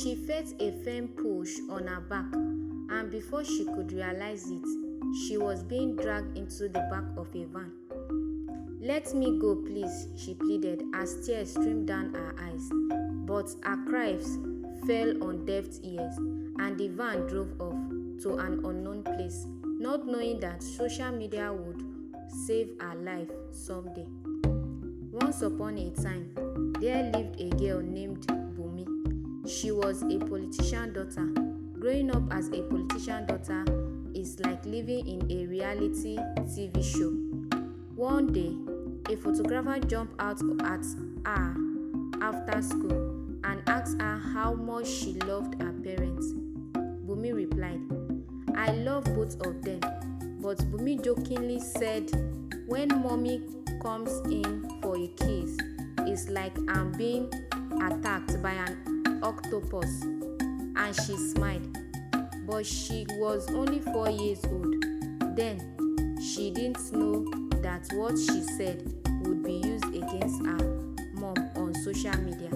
She felt a firm push on her back, and before she could realize it, she was being dragged into the back of a van. "Let me go, please," she pleaded as tears streamed down her eyes. But her cries fell on deaf ears, and the van drove off to an unknown place, not knowing that social media would save her life someday. Once upon a time, there lived a girl named Bumi. She was a politician's daughter. Growing up as a politician's daughter is like living in a reality TV show. One day, a photographer jumped out at her after school and asked her how much she loved her parents. Bumi replied, "I love both of them," but Bumi jokingly said, "When mommy comes in for a kiss, it's like I'm being attacked by an octopus," and she smiled. But she was only 4 years old. Then she didn't know that what she said would be used against her mom on social media.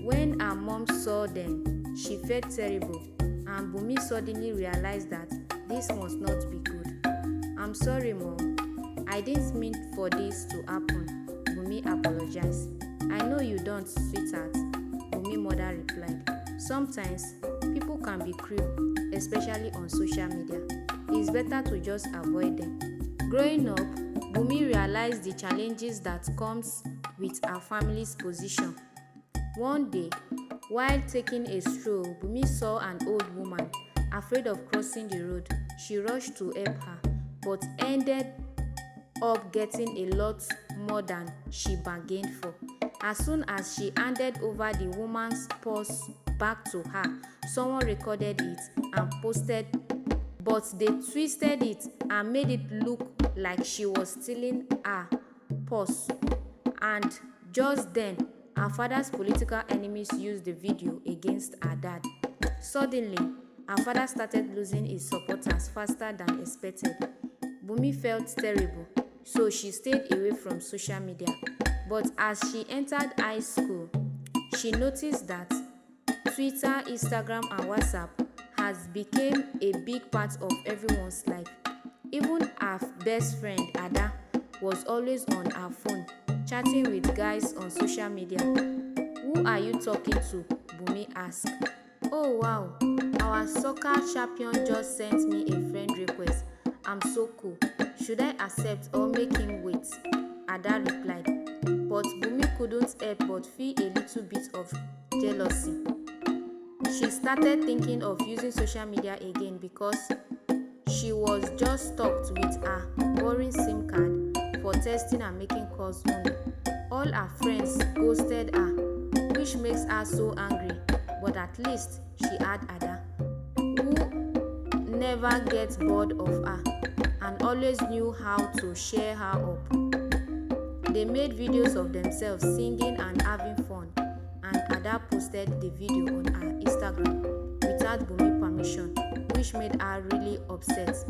When her mom saw them, she felt terrible, and Bumi suddenly realized that this must not be good. "I'm sorry, Mom. I didn't mean for this to happen," Bumi apologized. "I know you don't, sweetheart," Bumi's mother replied. Sometimes people can be cruel, especially on social media. It's better to just avoid them. Growing up, Bumi realized the challenges that comes with her family's position. One day, while taking a stroll, Bumi saw an old woman afraid of crossing the road. She rushed to help her, but ended up getting a lot more than she bargained for. As soon as she handed over the woman's purse back to her, someone recorded it and posted, but they twisted it and made it look like she was stealing her purse. And just then, her father's political enemies used the video against her dad. Suddenly, her father started losing his supporters faster than expected. Bumi felt terrible, so she stayed away from social media. But as she entered high school, she noticed that Twitter, Instagram, and WhatsApp has become a big part of everyone's life. Even her best friend, Ada, was always on her phone, chatting with guys on social media. "Who are you talking to?" Bumi asked. "Oh wow, our soccer champion just sent me a friend request. I'm so cool. Should I accept or make him wait?" Ada replied. But Bumi couldn't help but feel a little bit of jealousy. She started thinking of using social media again because she was just stuck with her boring SIM card for texting and making calls only. All her friends ghosted her, which makes her so angry. But at least she had Ada, who never gets bored of her and always knew how to cheer her up. They made videos of themselves singing and having fun, and Ada posted the video on her Instagram without Bumi's permission, which made her really upset.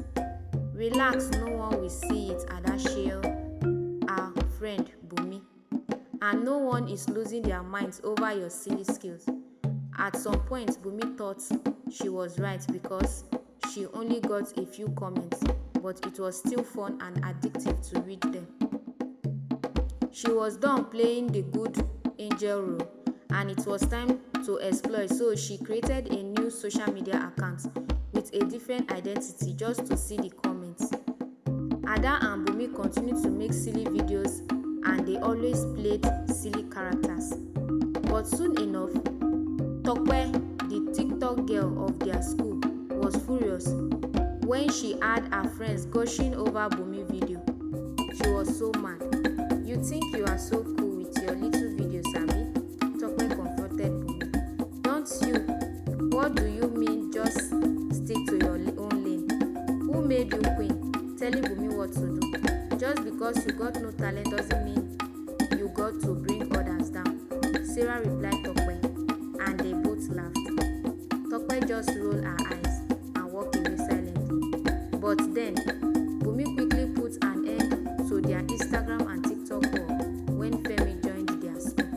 "Relax, no one will see it," Ada shared her friend Bumi. "And no one is losing their minds over your silly skills." At some point, Bumi thought she was right because she only got a few comments, but it was still fun and addictive to read them. She was done playing the good angel role, and it was time to explore, so she created a new social media account with a different identity just to see the comments. Ada and Bumi continued to make silly videos, and they always played silly characters. But soon enough, Tope, the TikTok girl of their school, was furious when she had her friends gushing over Bumi video. She was so mad. "You think you are so cool with your little videos, Abi?" Tope confronted Bumi. "Don't you? What do you mean just stick to your own lane? Who made you queen, telling Bumi what to do? Just because you got no talent doesn't mean you got to bring others down." Sarah replied Tope, and they both laughed. Tope just rolled her eyes and walked away silently. But then, Bumi quickly put an end to their Instagram and TikTok war when Femi joined their school.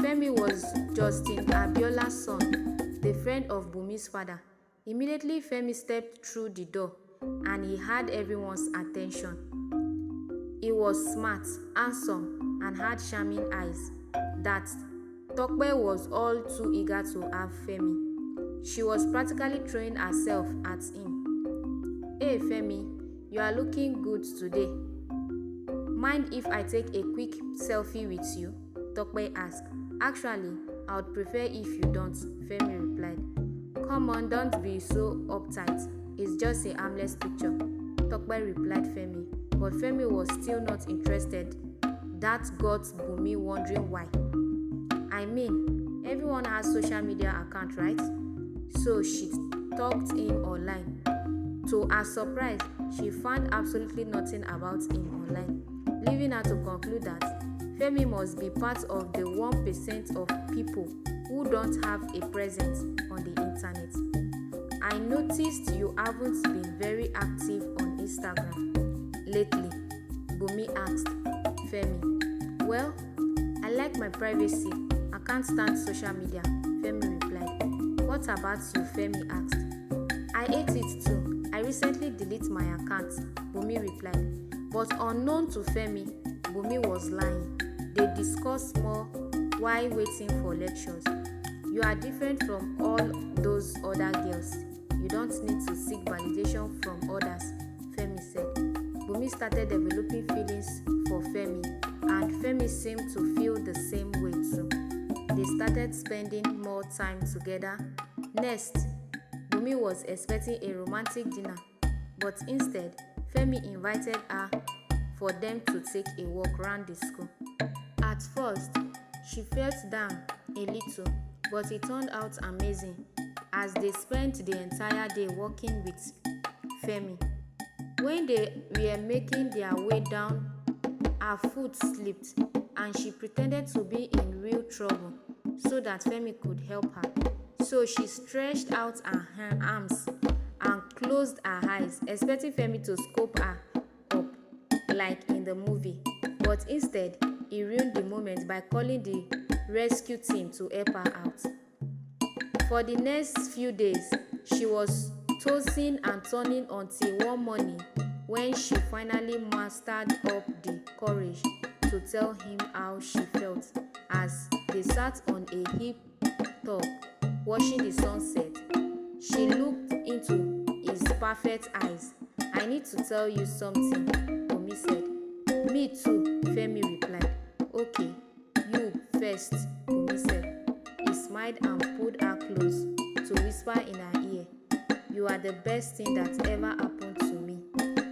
Femi was just Augustine Abiola's son, the friend of Bumi's father. Immediately Femi stepped through the door and he had everyone's attention. He was smart, handsome, and had charming eyes that Tope was all too eager to have Femi. She was practically throwing herself at him. "Hey Femi, you are looking good today. Mind if I take a quick selfie with you?" Tope asked. "Actually, I would prefer if you don't," Femi replied. "Come on, don't be so uptight. It's just a harmless picture," Tope replied Femi. But Femi was still not interested. That got Bumi wondering why. "I mean, everyone has social media account, right?" So she talked him online. To her surprise, she found absolutely nothing about him online, leaving her to conclude that Femi must be part of the 1% of people who don't have a presence on the internet. "I noticed you haven't been very active on Instagram lately," Bumi asked Femi. "Well, I like my privacy. I can't stand social media," Femi replied. "What about you?" Femi asked. "I hate it too. I recently deleted my account," Bumi replied. But unknown to Femi, Bumi was lying. They discussed more while waiting for lectures. "You are different from all those other girls. You don't need to seek validation from others," Femi said. Bumi started developing feelings for Femi, and Femi seemed to feel the same way too. They started spending more time together. Next, Bumi was expecting a romantic dinner, but instead, Femi invited her for them to take a walk around the school. At first, she felt down a little, but it turned out amazing as they spent the entire day walking with Femi. When they were making their way down, her foot slipped and she pretended to be in real trouble so that Femi could help her. So she stretched out her arms and closed her eyes, expecting Femi to scoop her up like in the movie. But instead, he ruined the moment by calling the rescue team to help her out. For the next few days, she was tossing and turning until one morning when she finally mustered up the courage to tell him how she felt as they sat on a hip top watching the sunset. She looked into his perfect eyes. "I need to tell you something," Bumi said. "Me too," Femi replied. "Okay, you first," Bumi said. He smiled and pulled her close to whisper in her ear, "You are the best thing that ever happened to me.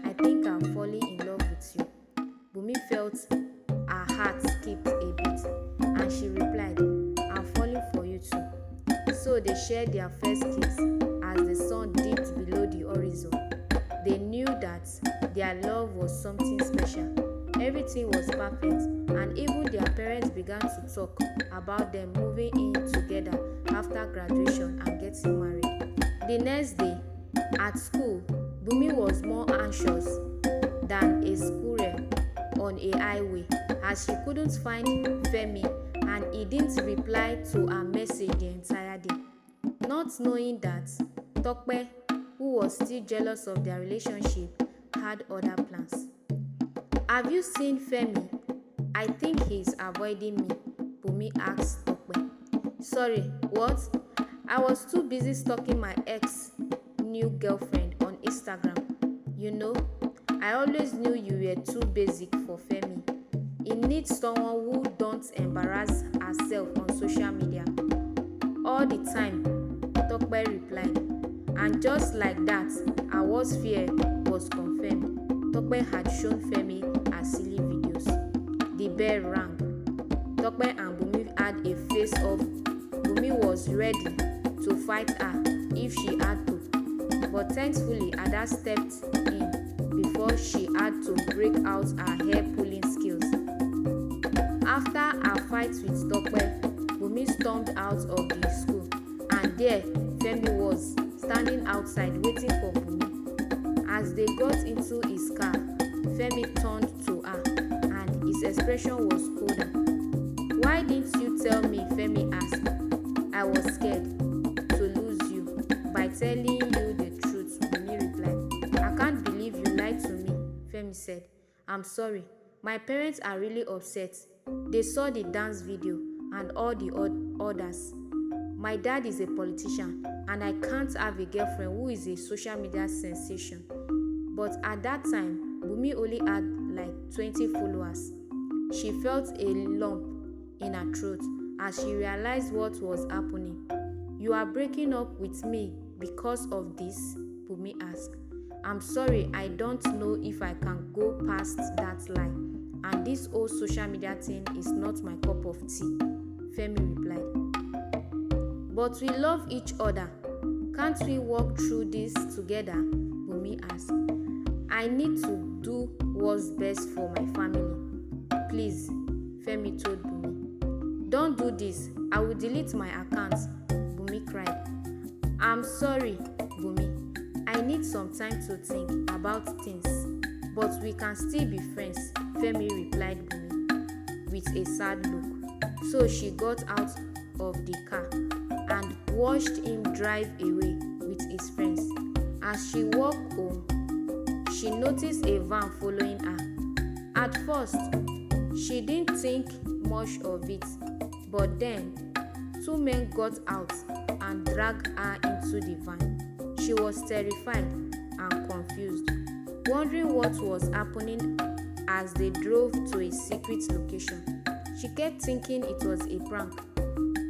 I think I'm falling in love with you." Bumi felt her heart skip a bit, and she replied, "I'm falling for you too." So they shared their first kiss as the sun dipped below the horizon. They knew that their love was something special. Everything was perfect, and even their parents began to talk about them moving in together after graduation and getting married. The next day, at school, Bumi was more anxious than a squirrel on a highway as she couldn't find Femi and he didn't reply to her message the entire day. Not knowing that Tope, who was still jealous of their relationship, had other plans. "Have you seen Femi? I think he's avoiding me," Bumi asked Tope. "Sorry, what? I was too busy stalking my ex-new girlfriend on Instagram. You know, I always knew you were too basic for Femi. He needs someone who don't embarrass herself on social media all the time," Tope replied. And just like that, her worst fear was confirmed. Tope had shown Femi her silly videos. The bell rang. Tope and Bumi had a face-off. Bumi was ready to fight her if she had to, but thankfully Ada stepped in before she had to break out her hair-pulling skills. After her fight with Tope, Bumi stormed out of the school, and there Femi was, standing outside waiting for Bumi. As they got into his car, Femi turned to her, and his expression was colder. "Why didn't you tell me?" Femi asked. I was scared to lose you by telling you the truth, Bumi replied. I can't believe you lied to me, Femi said. I'm sorry. My parents are really upset. They saw the dance video and all the others. My dad is a politician and I can't have a girlfriend who is a social media sensation. But at that time, Bumi only had like 20 followers. She felt a lump in her throat as she realized what was happening. You are breaking up with me because of this? Bumi asked. I'm sorry, I don't know if I can go past that lie. And this whole social media thing is not my cup of tea, Femi replied. But we love each other. Can't we walk through this together? Bumi asked. I need to do what's best for my family. Please, Femi told Bumi. Don't do this. I will delete my account, Bumi cried. I'm sorry, Bumi. I need some time to think about things. But we can still be friends, Femi replied Bumi with a sad look. So she got out of the car and watched him drive away with his friends. As she walked home, she noticed a van following her. At first, she didn't think much of it, but then two men got out and dragged her into the van. She was terrified and confused, wondering what was happening as they drove to a secret location. She kept thinking it was a prank.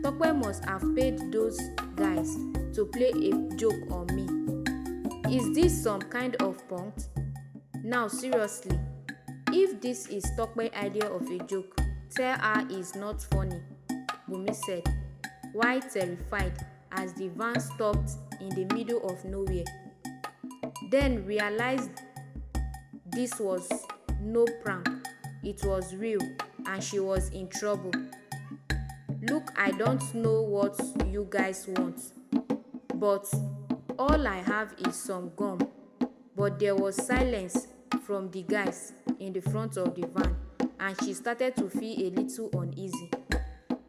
Tope must have paid those guys to play a joke on me. Is this some kind of prank? Now seriously, if this is Tope's idea of a joke, tell her it's not funny, Bumi said, while terrified as the van stopped in the middle of nowhere. Then realized this was no prank, it was real and she was in trouble. Look, I don't know what you guys want, but all I have is some gum. But there was silence from the guys in the front of the van and she started to feel a little uneasy.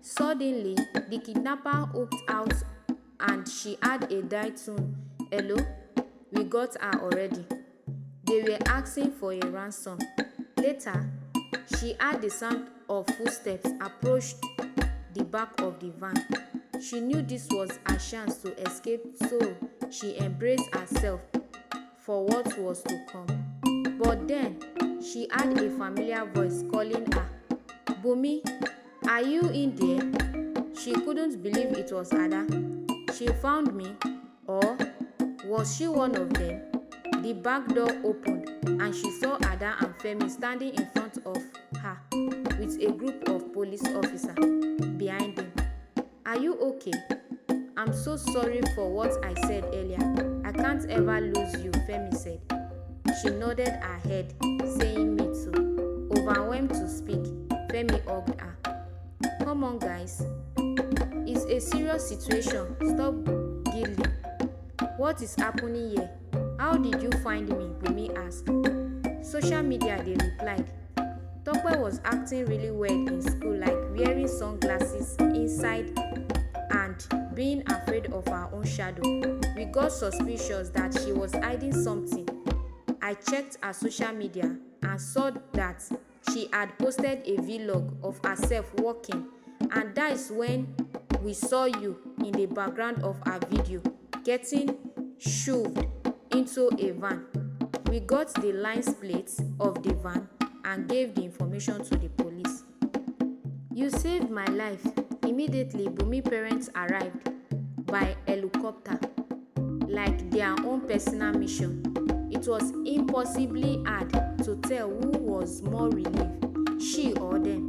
Suddenly, the kidnapper hopped out and she had a dive tune. Hello? We got her already. They were asking for a ransom. Later, she heard the sound of footsteps approach the back of the van. She knew this was her chance to escape, so she embraced herself for what was to come. But then, she heard a familiar voice calling her. Bumi, are you in there? She couldn't believe it was Ada. She found me, or was she one of them? The back door opened and she saw Ada and Femi standing in front of her with a group of police officers behind them. Are you okay? I'm so sorry for what I said earlier. I can't ever lose you, Femi said. She nodded her head, saying me too. Overwhelmed to speak, Femi hugged her. Come on, guys. It's a serious situation. Stop giggling. What is happening here? How did you find me? Bumi asked. Social media, they replied. Tope was acting really well in school, like wearing sunglasses inside and being afraid of her own shadow. We got suspicious that she was hiding something. I checked her social media and saw that she had posted a vlog of herself walking, and that is when we saw you in the background of her video getting shoved into a van. We got the license plates of the van and gave the information to the police. You saved my life. Immediately, Bumi parents arrived by helicopter, like their own personal mission. It was impossibly hard to tell who was more relieved, she or them.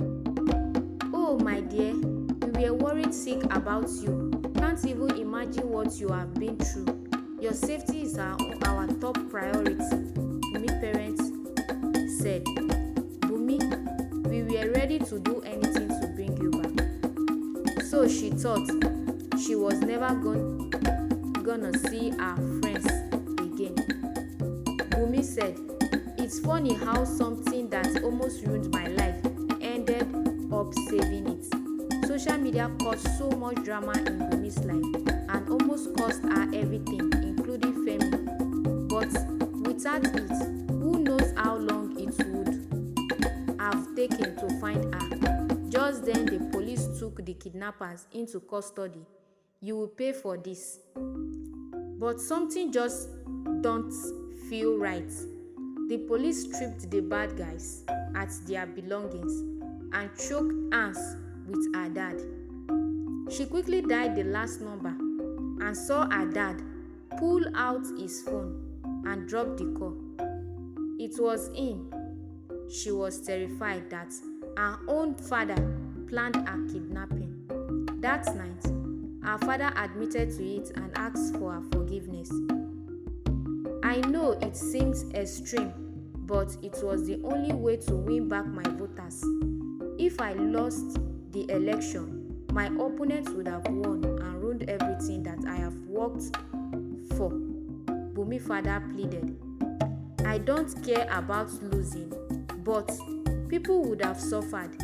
Oh my dear, we were worried sick about you. Can't even imagine what you have been through. Your safety is our top priority, Bumi parents said. Bumi, we were ready to do anything to bring you back. So she thought she was never gonna see her friends again. Bumi said, it's funny how something that almost ruined my life ended up saving it. social media caused so much drama in Bumi's life and almost cost her everything, including Femi. But without it, who knows how long it would have taken to find her. Just then, the police took the kidnappers into custody. You will pay for this. But something just don't feel right. The police stripped the bad guys at their belongings and choked hands with her dad. She quickly dialed the last number and saw her dad pull out his phone and drop the call. It was him. She was terrified that her own father planned her kidnapping. That night, her father admitted to it and asked for her forgiveness. I know it seems extreme, but it was the only way to win back my voters. If I lost the election, my opponents would have won and ruined everything that I have worked for, Bumi father pleaded. I don't care about losing, but people would have suffered.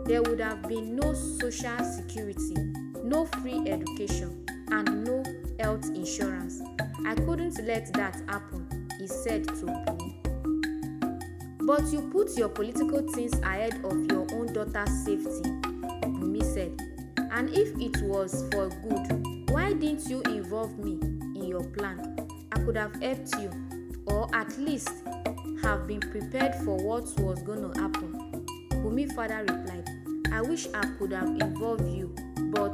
There would have been no social security, no free education, and no health insurance. I couldn't let that happen, he said to Bumi. But you put your political things ahead of your own daughter's safety, Bumi said. And if it was for good, why didn't you involve me in your plan? I could have helped you, or at least have been prepared for what was going to happen. Bumi father replied, I wish I could have involved you, but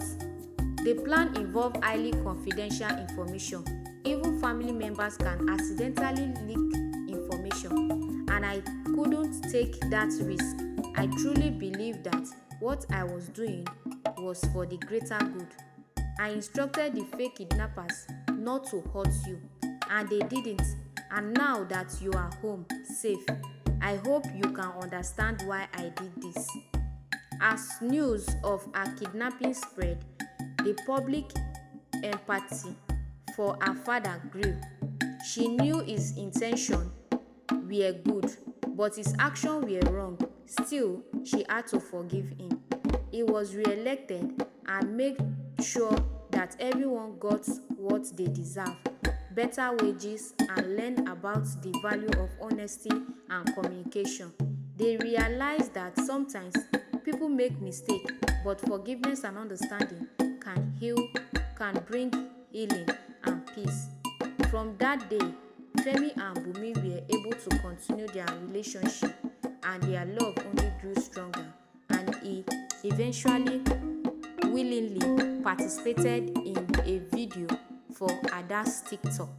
the plan involved highly confidential information. Even family members can accidentally leak information, and I couldn't take that risk. I truly believe that what I was doing was for the greater good. I instructed the fake kidnappers not to hurt you, and they didn't. And now that you are home, safe, I hope you can understand why I did this. As news of her kidnapping spread, the public empathy for her father grew. She knew his intentions were good, but his actions were wrong. Still, she had to forgive him. He was re-elected and made sure that everyone got what they deserve, better wages, and learned about the value of honesty and communication. They realized that sometimes people make mistakes, but forgiveness and understanding can bring healing and peace. From that day, Femi and Bumi were able to continue their relationship, and their love only grew stronger, and he eventually willingly participated in a video for Ada's TikTok.